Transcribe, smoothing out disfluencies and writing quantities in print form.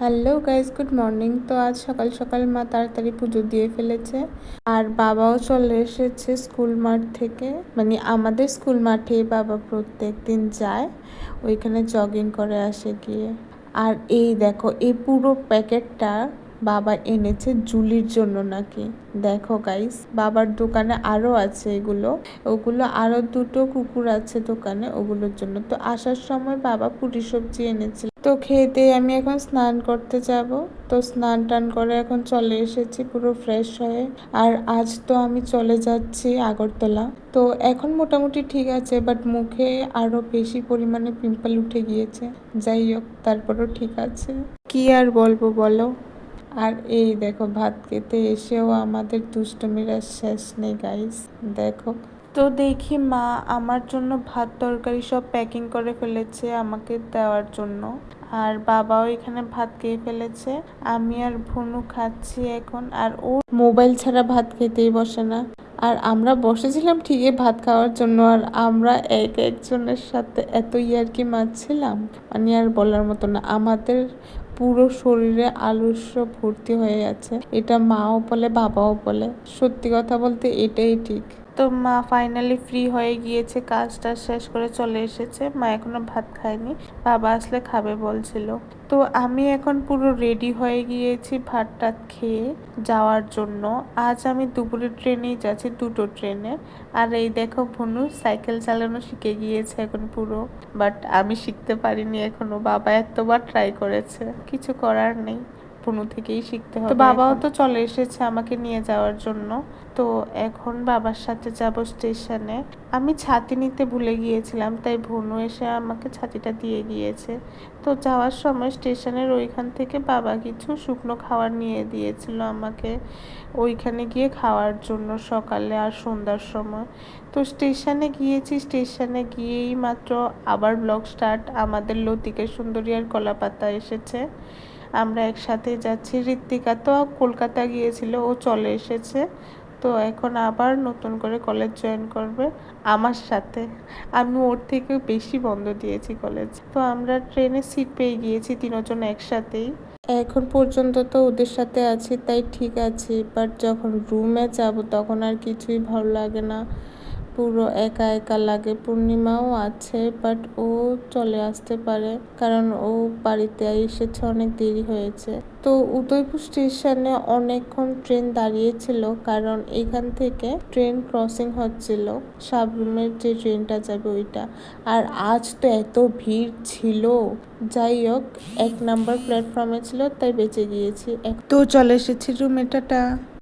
Hello guys, good morning. তো আজ সকাল সকাল মা তাড়াতাড়ি পুজো দিয়ে ফেলেছে, আর বাবাও চলে এসেছে স্কুল মাঠ থেকে। মানে আমাদের স্কুল মাঠে বাবা প্রত্যেক দিন যায়, ওইখানে জগিং করে আসে গিয়ে। আর এই দেখো, এই পুরো প্যাকেটটা বাবা এনেছে জুলির জন্য নাকি। দেখো গাইস, বাবার দোকানে আরো আছে এগুলো, ওগুলো আরো দুটো কুকুর আছে দোকানে, ওগুলোর জন্য। তো আসার সময় বাবা পুরি সবজি এনেছিল। তো খেতে আমি এখন স্নান করতে যাব। তো স্নান টান করে এখন চলে এসেছি পুরো ফ্রেশ হয়ে। আর আজ তো আমি চলে যাচ্ছি আগরতলা। তো এখন মোটামুটি ঠিক আছে, বাট মুখে আরো বেশি পরিমাণে পিম্পল উঠে গিয়েছে। যাই হোক, তারপরও ঠিক আছে, কি আর বলবো বলো। আর এই দেখো, ভাত খেতে এসেও আমাদের দুষ্টুমির আর শেষ নেই গাইস। দেখো, তো দেখি মা আমার জন্য ভাত তরকারি সব প্যাকিং করে ফেলেছে আমাকে দেওয়ার জন্য। আর বাবাও এখানে ভাত খেয়ে ফেলেছে, আমি আর ভুনু খাচ্ছি এখন। আর ও মোবাইল ছাড়া ভাত খেতেই বসে না। আর আমরা বসেছিলাম ঠিকই ভাত খাওয়ার জন্য, আর আমরা একজনের সাথে এত ইয়ার্কি মারছিলাম, মানে আর বলার মতো না। আমাদের পুরো শরীরে আলস্য ভর্তি হয়ে আছে, এটা মাও বলে বাবাও বলে। সত্যি কথা বলতে এটাই ঠিক। তো মা ফাইনালি ফ্রি হয়ে গিয়েছে, কাজটা শেষ করে চলে এসেছে। মা এখনো ভাত খায়নি, বাবা আসলে খাবে বলছিল। তো আমি এখন পুরো রেডি হয়ে গিয়েছি ভাত টাত খেয়ে যাওয়ার জন্য। আজ আমি দুপুরে ট্রেনেই যাচ্ছি, দুটো ট্রেনে। আর এই দেখো, ভুনু সাইকেল চালানো শিখে গিয়েছে এখন পুরো, বাট আমি শিখতে পারিনি এখনো। বাবা এতবার ট্রাই করেছে, কিছু করার নেই, ভুনু থেকেই শিখতে হবে। তো বাবাও তো চলে এসেছে আমাকে নিয়ে যাওয়ার জন্য। তো এখন বাবার সাথে যাব স্টেশনে। আমি ছাতি নিতে ভুলে গিয়েছিলাম, তাই ভুনু এসে আমাকে ছাতিটা দিয়ে গিয়েছে। তো যাওয়ার সময় স্টেশনের ওইখান থেকে বাবা কিছু শুকনো খাবার নিয়ে দিয়েছিল আমাকে, ওইখানে গিয়ে খাওয়ার জন্য সকালে আর সন্ধ্যার সময়। তো স্টেশনে গিয়েছি, স্টেশনে গিয়েই মাত্র আবার ব্লগ স্টার্ট। আমাদের লতিকের সুন্দরী আর কলাপাতা এসেছে, আমরা একসাথে যাচ্ছি। ঋত্বিকা তো কলকাতা গিয়েছিল, ও চলে এসেছে। তো এখন আবার নতুন করে কলেজ জয়েন করবে আমার সাথে। আমি ওর থেকে বেশি বন্ধ দিয়েছি কলেজ। তো আমরা ট্রেনে সিট পেয়ে গিয়েছি তিনজন একসাথেই। এখন পর্যন্ত তো ওদের সাথে আছি, তাই ঠিক আছে। বাট যখন রুমে যাব তখন আর কিছুই ভালো লাগে না, পুরো একা একা লাগে। পূর্ণিমাও আছে, বাট ও চলে আসতে পারে, কারণ ও বাড়িতে এসেছে, অনেক দেরি হয়েছে। তো উদয়পুর স্টেশনে অনেকক্ষণ ট্রেন দাঁড়িয়েছিল, কারণ এখান থেকে ট্রেন ক্রসিং হচ্ছিল, সাবরুমের যে ট্রেনটা যাবে ওইটা। আর আজ তো এত ভিড় ছিল, যাই হোক 1 নম্বর প্ল্যাটফর্মে ছিল, তাই বেঁচে গিয়েছি। তো চলে এসেছি রুমে। টাটা।